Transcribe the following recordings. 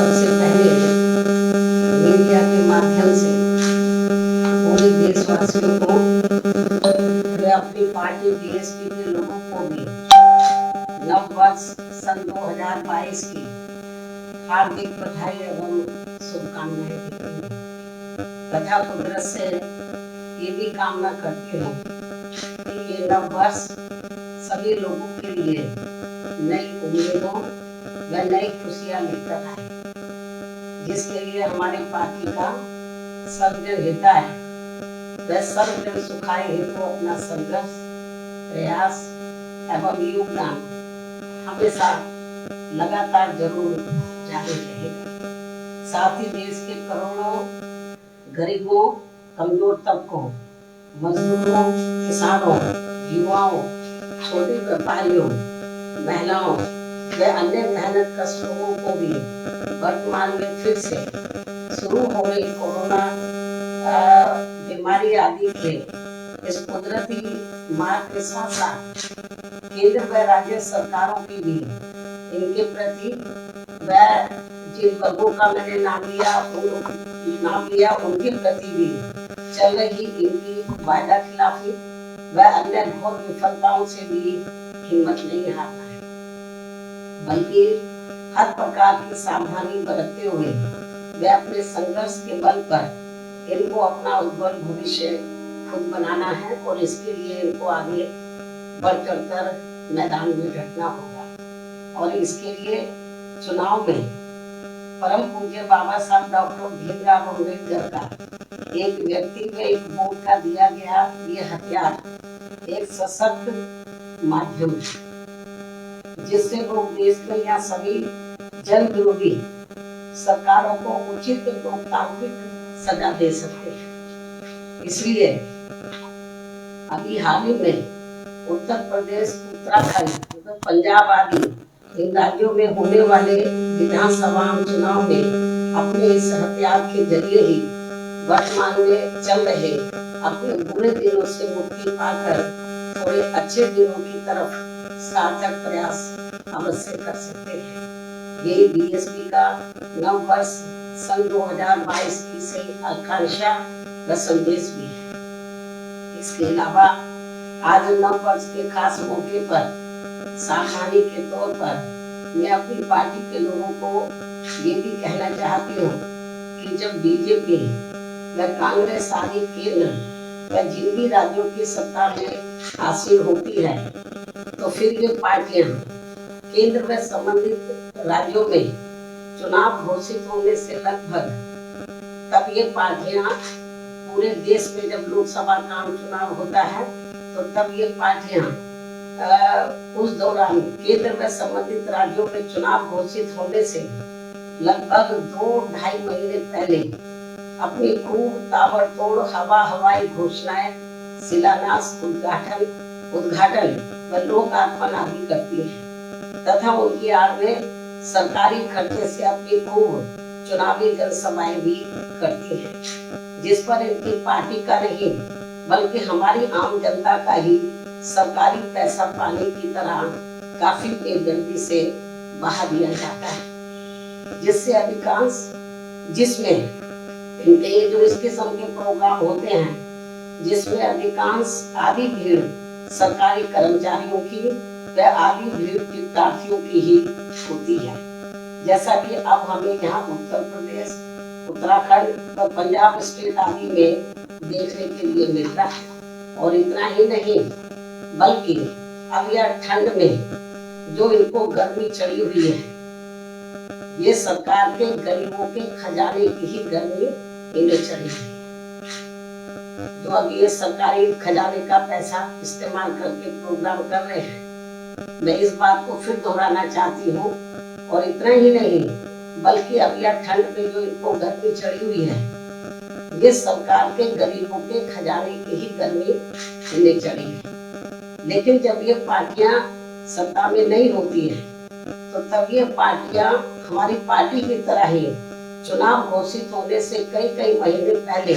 सबसे पहले मीडिया के माध्यम से पूरे देशवासियों को व अपनी पार्टी बीएसपी के लोगों को भी नव वर्ष सन 2022 की हार्दिक बधाई एवं शुभकामनाएं देती हूँ तथा कुदरत से ये भी कामना करती हूँ कि ये नव वर्ष सभी लोगों के लिए नई उम्मीदों व नई खुशियां लेकर आए, जिसके लिए हमारी पार्टी का सर्वजन हिताय व सर्वजन सुखाय हेतु अपना संघर्ष प्रयास एवं योगदान हमेशा लगातार जरूर जारी रहेगा। साथ ही देश के करोड़ों गरीबों, कमजोर तबकों, मजदूरों, किसानों, युवाओं, छोटे व्यापारियों, महिलाओं व अन्य मेहनत कश लोगों को भी वर्तमान में फिर से शुरू हो रही कोरोना बीमारी आदि के इस कुदरती मार के साथ साथ केंद्र व राज्य सरकारों की भी इनके प्रति व जिन वर्गों का मैंने नाम लिया उनके प्रति भी चल रही इनकी वायदा खिलाफी व अन्य घोर विफलताओं से भी हिम्मत नहीं हारना है, बल्कि हर प्रकार की सावधानी बरतते हुए वे अपने संघर्ष के बल पर इनको अपना उज्जवल भविष्य खुद बनाना है और इसके लिए इनको आगे बढ़ चढ़कर मैदान में डटना होगा। और इसके लिए चुनाव में परम पूज्य बाबा साहब डॉक्टर भीमराव अम्बेडकर का एक व्यक्ति में एक वोट का दिया गया ये हथियार एक सशक्त माध्यम है, जिससे लोग देश में या सभी जन विरोधी सरकारों को उचित लोकतांत्रिक सजा दे सकते हैं। इसलिए अभी हाल ही में उत्तर प्रदेश, उत्तराखंड, पंजाब आदि इन राज्यों में होने वाले विधानसभा चुनाव में अपने इस हथियार के जरिए ही वर्तमान में चल रहे अपने बुरे दिनों से मुक्ति पाकर थोड़े अच्छे दिनों की तरफ सार्थक प्रयास अवश्य कर सकते हैं। यही बीएसपी का नव वर्ष सन 2022 की सही आकांक्षा व संदेश भी है। इसके अलावा आज नव वर्ष के खास मौके पर सावधानी के तौर पर मैं अपनी पार्टी के लोगों को ये भी कहना चाहती हूँ कि जब बीजेपी व कांग्रेस आदि केंद्र व जिन भी राज्यों की सत्ता में हासिल होती है तो फिर ये पार्टियां केंद्र व संबंधित राज्यों में चुनाव घोषित होने से लगभग तब ये पार्टियां पूरे देश में जब लोकसभा का आम चुनाव होता है तो तब ये पार्टियां उस दौरान केंद्र व संबंधित राज्यों में चुनाव घोषित होने से लगभग 2-2.5 महीने पहले अपनी खूब ताबड़तोड़ हवाई घोषणाएं, शिलान्यास, उद्घाटन व लोकार्पण आदि करती है तथा उनकी आड़ में सरकारी खर्चे से अपनी खूब चुनावी जनसभाएं भी करती है, जिस पर इनकी पार्टी का नहीं बल्कि हमारी आम जनता का ही सरकारी पैसा पानी की तरह काफी बेदर्दी से बहा दिया जाता है, जिससे अधिकांश जिसमें इनके ये जो इस किस्म के प्रोग्राम होते हैं जिसमें अधिकांश आधी भीड़ सरकारी कर्मचारियों की व आधी भीड़ विद्यार्थियों की ही होती है, जैसा कि अब हमें यहाँ उत्तर प्रदेश, उत्तराखंड व पंजाब स्टेट आदि में देखने के लिए मिल रहा है। और इतना ही नहीं बल्कि अब यह ठंड में जो इनको गर्मी चढ़ी हुई है ये सरकार के गरीबों के खजाने की ही गर्मी इन्हें चढ़ी हुई है। तो अब ये सरकारी खजाने का पैसा इस्तेमाल करके प्रोग्राम कर रहे हैं। मैं इस बात को फिर दोहराना चाहती हूँ। और इतना ही नहीं बल्कि अब यह ठंड में जो इनको गर्मी चढ़ी हुई है ये सरकार के गरीबों के खजाने की ही गर्मी इन्हें चढ़ी है। लेकिन जब ये पार्टियां सत्ता में नहीं होती है तो तब ये पार्टियां हमारी पार्टी की तरह ही चुनाव घोषित होने से कई महीने पहले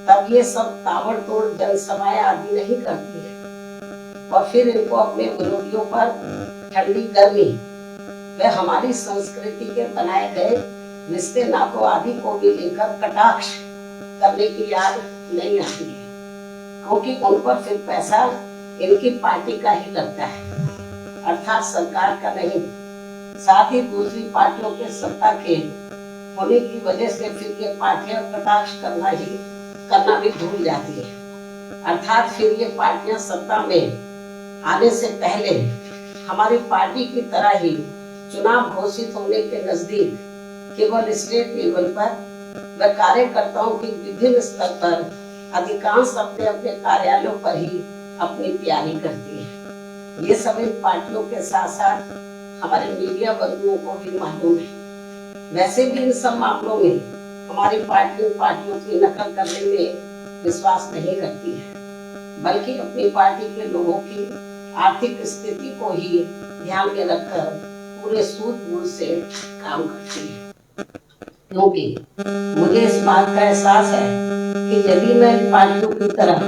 तब ये सब ताबड़तोड़ जनसभाएं आदि नहीं करती है और फिर इनको अपने विरोधियों पर ठंडी गर्मी वह हमारी संस्कृति के बनाए गए रिश्ते नातों आदि को भी लेकर कटाक्ष करने की याद नहीं आती है, क्योंकि उन पर फिर पैसा इनकी पार्टी का ही लगता है, अर्थात सरकार का नहीं। साथ ही दूसरी पार्टियों के सत्ता के होने की वजह से फिर ये पार्टियां कटाक्ष करना भी भूल जाती है, अर्थात फिर ये पार्टियां सत्ता में आने से पहले हमारी पार्टी की तरह ही चुनाव घोषित होने के नजदीक केवल स्टेट लेवल पर व कार्यकर्ताओं की विभिन्न स्तर पर अधिकांश अपने अपने कार्यालयों पर ही अपनी तैयारी करती है। ये सब इन पार्टियों के साथ साथ हमारे मीडिया बंधुओं को भी मालूम है। वैसे भी इन सब मामलों में हमारी पार्टियों की नकल करने में विश्वास नहीं रखती है, बल्कि अपनी पार्टी के लोगों की आर्थिक स्थिति को ही ध्यान में रखकर पूरे सूझबूझ से काम करती है। क्योंकि मुझे इस बात का एहसास है कि यदि मैं इन पार्टियों की तरह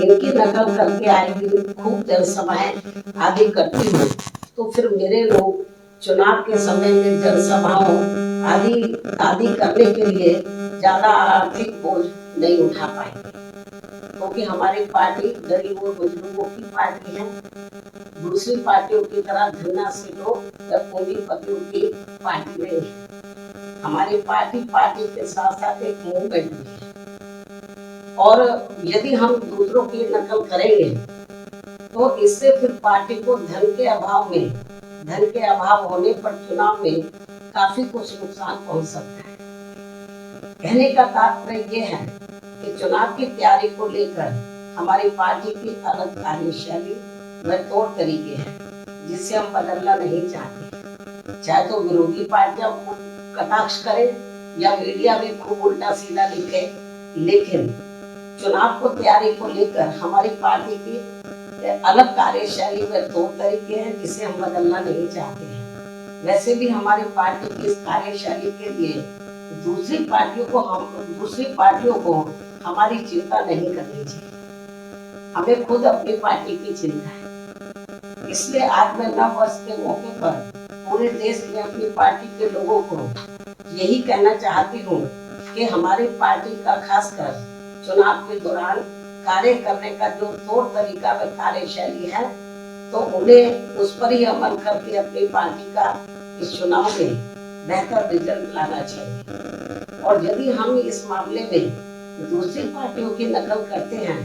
इनकी नकल करके आए दिन खूब जनसभाएं आदि करती हूँ, तो फिर मेरे लोग चुनाव के समय में जनसभाओं आदि करने के लिए ज्यादा आर्थिक बोझ नहीं उठा पाएंगे, क्योंकि हमारी पार्टी गरीबों बुजुर्गों की पार्टी है। दूसरी पार्टियों की तरह धन्नाशीलों या पूंजीपतियों की पार्टी नहीं है। हमारी पार्टी के साथ साथ एक मूवमेंट भी है, और यदि हम दूसरों की नकल करेंगे तो इससे फिर पार्टी को धन के अभाव होने पर चुनाव में काफी कुछ नुकसान पहुंच सकता है। कहने का तात्पर्य ये है कि चुनाव की तैयारी को लेकर हमारी पार्टी की अलग कार्यशैली व तौर तरीके हैं, जिसे हम बदलना नहीं चाहते। चाहे तो विरोधी पार्टियां कटाक्ष करें या मीडिया भी खूब उल्टा सीधा लिखे, लेकिन चुनाव को तैयारी को लेकर हमारी पार्टी की अलग कार्यशैली व तौर तरीके हैं, जिसे हम बदलना नहीं चाहते हैं। वैसे भी हमारी पार्टी की इस कार्यशैली के लिए दूसरी पार्टियों को हमारी चिंता नहीं करनी चाहिए। हमें खुद अपनी पार्टी की चिंता है। इसलिए आज मैं नव वर्ष के मौके पर पूरे देश में अपनी पार्टी के लोगों को यही कहना चाहती हूँ कि हमारी पार्टी का खासकर चुनाव के दौरान कार्य करने का जो तौर तरीका व कार्यशैली है, तो उन्हें उस पर ही अमल करके अपनी पार्टी का इस चुनाव में बेहतर रिजल्ट लाना चाहिए। और यदि हम इस मामले में दूसरी पार्टियों की नकल करते हैं,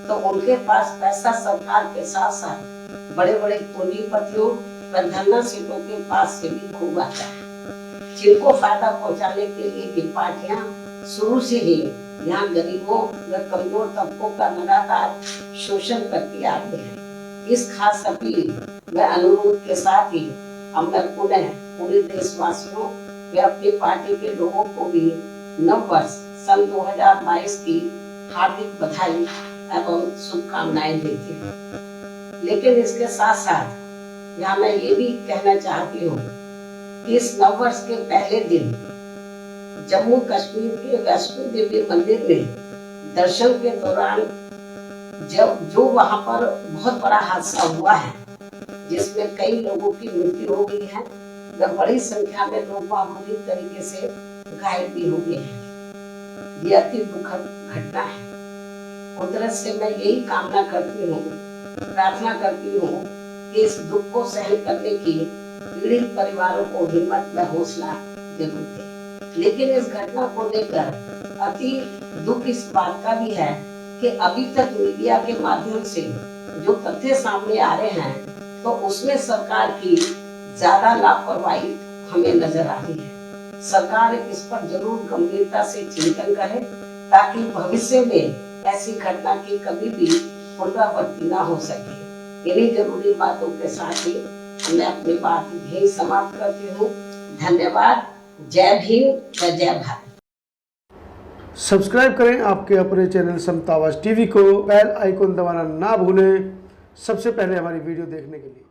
तो उनके पास पैसा सरकार के साथ साथ बड़े बड़े पूंजीपतियों व धन्नाशीलों के पास से भी खूब आता है, जिनको फायदा पहुंचाने के लिए ये पार्टियां शुरू से ही यहाँ गरीबों व कमजोर तबकों का लगातार शोषण करती आ रही है। इस खास अपील व अनुरोध के साथ ही अब मैं पुनः पूरे देशवासियों व अपनी पार्टी के लोगों को भी नव वर्ष सन 2022 की हार्दिक बधाई एवं शुभकामनाएं देती हूँ। लेकिन इसके साथ साथ यहाँ मैं ये भी कहना चाहती हूँ कि इस नव वर्ष के पहले दिन जम्मू कश्मीर के वैष्णो देवी मंदिर में दर्शन के दौरान जो वहां पर बहुत बड़ा हादसा हुआ है, जिसमें कई लोगों की मृत्यु हो गई है व बड़ी संख्या में लोग बुरी तरीके से घायल भी हो गए हैं। ये अति दुखद घटना है। कुदरत से मैं यही कामना करती हूँ, प्रार्थना करती हूँ कि इस दुख को सहन करने की पीड़ित परिवारों को हिम्मत व हौसला जरूर दे। लेकिन इस घटना को लेकर अति दुख इस बात का भी है कि अभी तक मीडिया के माध्यम से जो तथ्य सामने आ रहे हैं, तो उसमें सरकार की ज्यादा लापरवाही हमें नजर आ रही है। सरकार इस पर जरूर गंभीरता से चिंतन करे, ताकि भविष्य में ऐसी घटना की कभी भी पुनरावृत्ति न हो सके। इन्हीं जरूरी बातों के साथ ही मैं अपनी बात यही समाप्त करती हूँ। धन्यवाद। जय भीम व जय भारत। सब्सक्राइब करें आपके अपने चैनल समता आवाज़ टीवी को, बेल आइकन दबाना ना भूलें सबसे पहले हमारी वीडियो देखने के लिए।